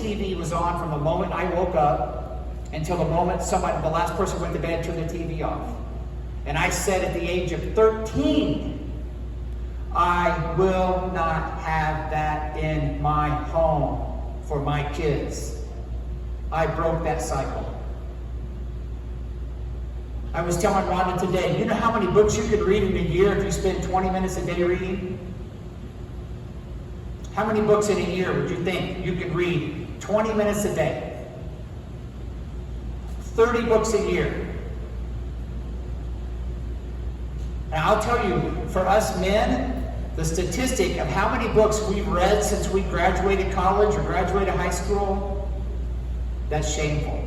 TV was on from the moment I woke up until the moment the last person went to bed, turned the TV off. And I said at the age of 13, I will not have that in my home for my kids. I broke that cycle. I was telling Rhonda today, you know how many books you could read in a year if you spend 20 minutes a day reading? How many books in a year would you think you could read 20 minutes a day? 30 books a year. And I'll tell you, for us men, the statistic of how many books we've read since we graduated college or graduated high school, that's shameful.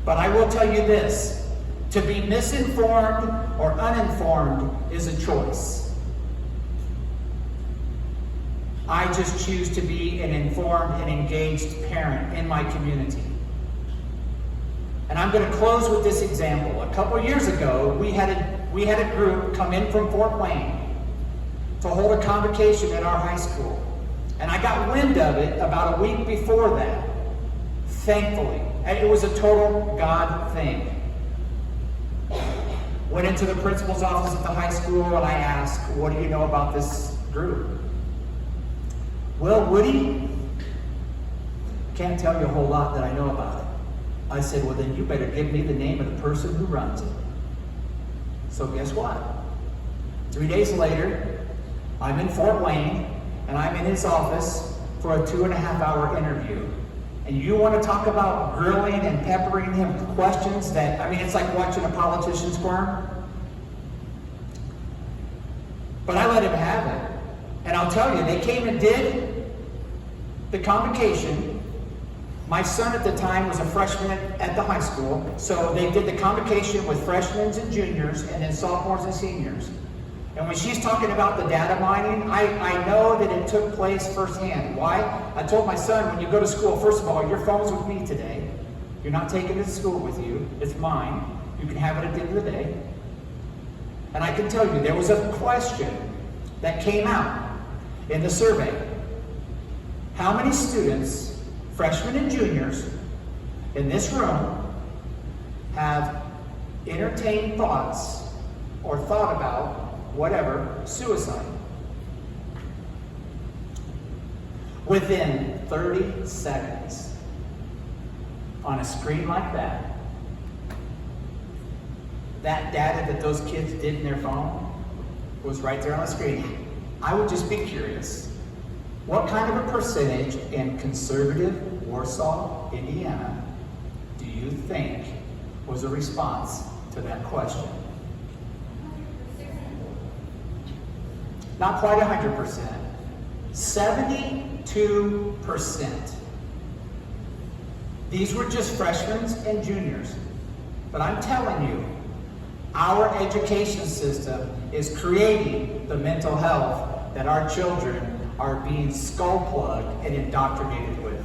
But I will tell you this, to be misinformed or uninformed is a choice. I just choose to be an informed and engaged parent in my community. And I'm going to close with this example. A couple years ago, we had a group come in from Fort Wayne to hold a convocation at our high school. And I got wind of it about a week before that, thankfully. And it was a total God thing. Went into the principal's office at the high school and I asked, what do you know about this group? Well, Woody, can't tell you a whole lot that I know about it. I said, well, then you better give me the name of the person who runs it. So guess what? 3 days later, I'm in Fort Wayne and I'm in his office for a 2.5-hour interview. And you want to talk about grilling and peppering him with questions that, I mean, it's like watching a politician squirm. But I let him have it. And I'll tell you, they came and did the convocation. My son at the time was a freshman at the high school, so they did the convocation with freshmen and juniors, and then sophomores and seniors. And when she's talking about the data mining, I know that it took place firsthand. Why? I told my son, when you go to school, first of all, your phone's with me today. You're not taking it to school with you. It's mine. You can have it at the end of the day. And I can tell you, there was a question that came out in the survey. How many students, freshmen and juniors, in this room have entertained thoughts or thought about whatever, suicide? Within 30 seconds, on a screen like that, that data that those kids did in their phone was right there on the screen. I would just be curious, what kind of a percentage in conservative Warsaw, Indiana, do you think was a response to that question? Not quite 100%. 72%. These were just freshmen and juniors. But I'm telling you, our education system is creating the mental health that our children are being skull-plugged and indoctrinated with.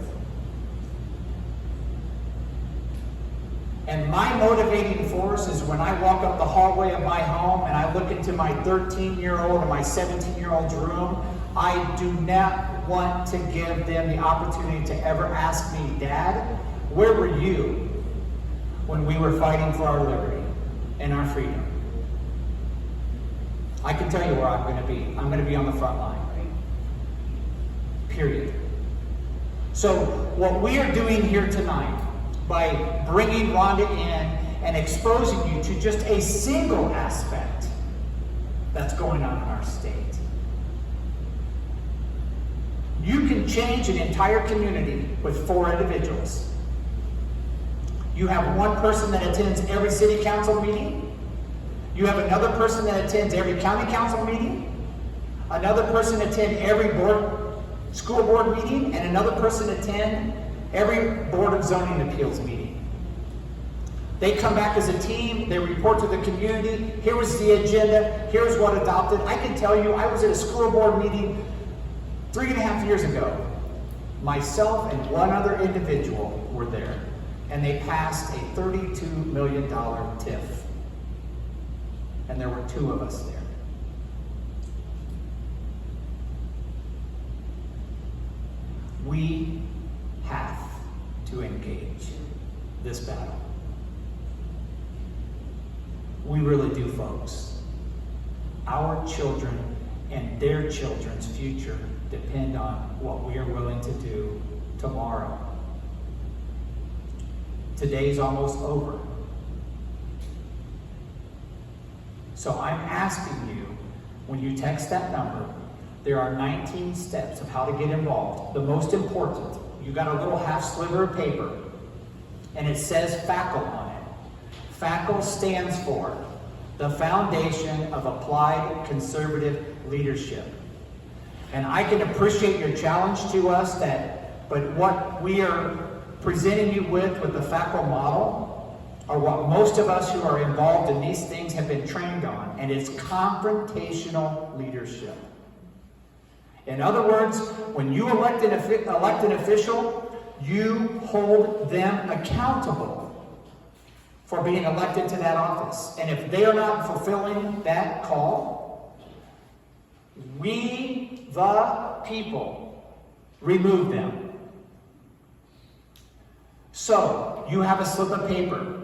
And my motivating force is when I walk up the hallway of my home and I look into my 13-year-old and my 17-year-old's room, I do not want to give them the opportunity to ever ask me, Dad, where were you when we were fighting for our liberty and our freedom? I can tell you where I'm going to be. I'm going to be on the front line. Period. So what we are doing here tonight, by bringing Rhonda in and exposing you to just a single aspect that's going on in our state. You can change an entire community with 4 individuals. You have one person that attends every city council meeting. You have another person that attends every county council meeting. Another person attend every school board meeting, and another person attend every Board of Zoning Appeals meeting. They come back as a team, they report to the community, here was the agenda, here's what adopted. I can tell you, I was at a school board meeting 3.5 years ago. Myself and one other individual were there, and they passed a $32 million TIF. And there were 2 of us there. We have to engage this battle. We really do, folks. Our children and their children's future depend on what we are willing to do tomorrow. Today's almost over. So I'm asking you, when you text that number, there are 19 steps of how to get involved. The most important, you got a little half sliver of paper, and it says FACL on it. FACL stands for the Foundation of Applied Conservative Leadership. And I can appreciate your challenge to us, but what we are presenting you with the FACL model are what most of us who are involved in these things have been trained on, and it's confrontational leadership. In other words, when you elect an official, you hold them accountable for being elected to that office. And if they are not fulfilling that call, we, the people, remove them. So, you have a slip of paper.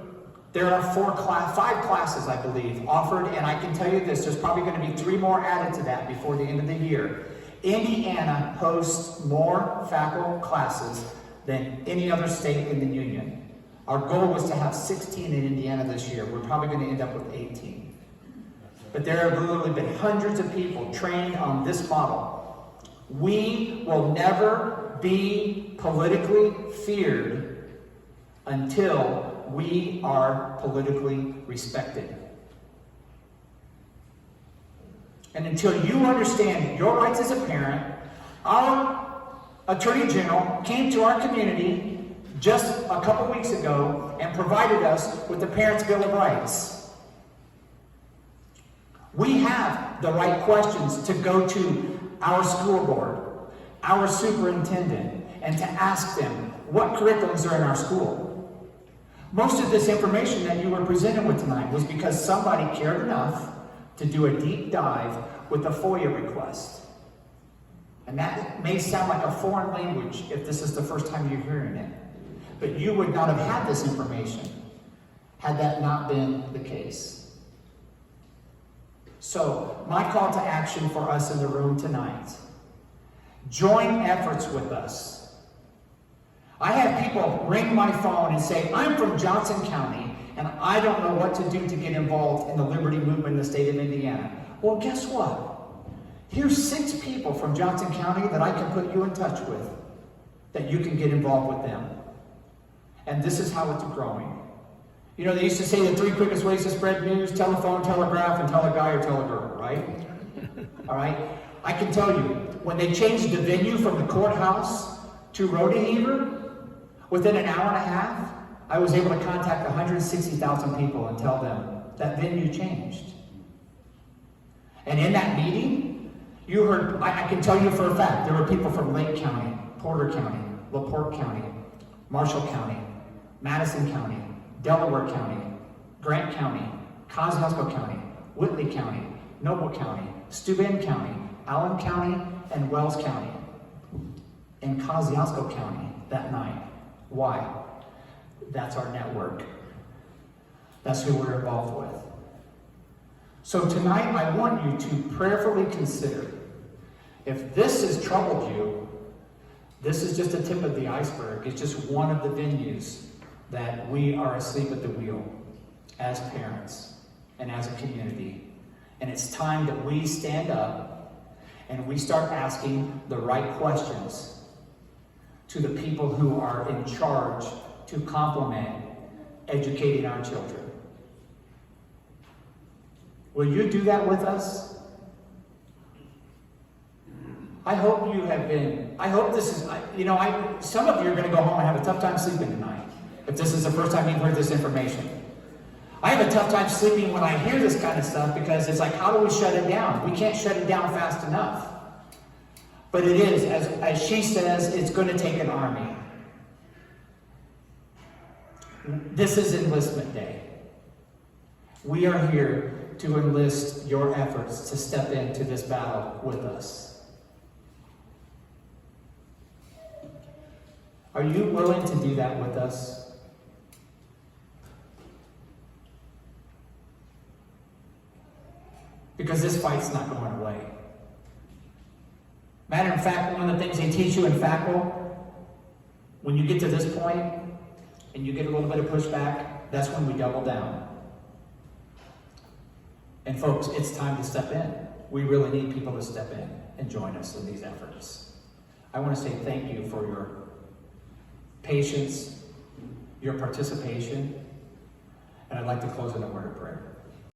There are 5 classes, I believe, offered, and I can tell you this, there's probably going to be 3 more added to that before the end of the year. Indiana hosts more FACL classes than any other state in the union. Our goal was to have 16 in Indiana this year. We're probably going to end up with 18. But there have literally been hundreds of people trained on this model. We will never be politically feared until we are politically respected. And until you understand your rights as a parent, our Attorney General came to our community just a couple weeks ago and provided us with the Parents' Bill of Rights. We have the right questions to go to our school board, our superintendent, and to ask them what curriculums are in our school. Most of this information that you were presented with tonight was because somebody cared enough to do a deep dive with a FOIA request. And that may sound like a foreign language if this is the first time you're hearing it. But you would not have had this information had that not been the case. So, my call to action for us in the room tonight, join efforts with us. I have people ring my phone and say, I'm from Johnson County, and I don't know what to do to get involved in the liberty movement in the state of Indiana. Well, guess what? Here's 6 people from Johnson County that I can put you in touch with, that you can get involved with them. And this is how it's growing. You know, they used to say the 3 quickest ways to spread news: telephone, telegraph, and tell a guy or tell a girl, right? All right? I can tell you, when they changed the venue from the courthouse to Rodeheaver, within an hour and a half, I was able to contact 160,000 people and tell them that venue changed. And in that meeting, you heard, I can tell you for a fact, there were people from Lake County, Porter County, LaPorte County, Marshall County, Madison County, Delaware County, Grant County, Kosciuszko County, Whitley County, Noble County, Steuben County, Allen County, and Wells County, and Kosciuszko County that night. Why? That's our network. That's who we're involved with. So tonight, I want you to prayerfully consider, if this has troubled you, this is just a tip of the iceberg. It's just one of the venues that we are asleep at the wheel as parents and as a community. And it's time that we stand up and we start asking the right questions to the people who are in charge to complement educating our children. Will you do that with us? I hope you have been, I hope this is, some of you are going to go home and have a tough time sleeping tonight, if this is the first time you've heard this information. I have a tough time sleeping when I hear this kind of stuff, because it's like, how do we shut it down? We can't shut it down fast enough. But it is, as she says, it's going to take an army. This is enlistment day. We are here to enlist your efforts to step into this battle with us. Are you willing to do that with us? Because this fight's not going away. Matter of fact, one of the things they teach you in FACL, when you get to this point and you get a little bit of pushback, that's when we double down. And folks, it's time to step in. We really need people to step in and join us in these efforts. I want to say thank you for your patience, your participation, and I'd like to close in a word of prayer.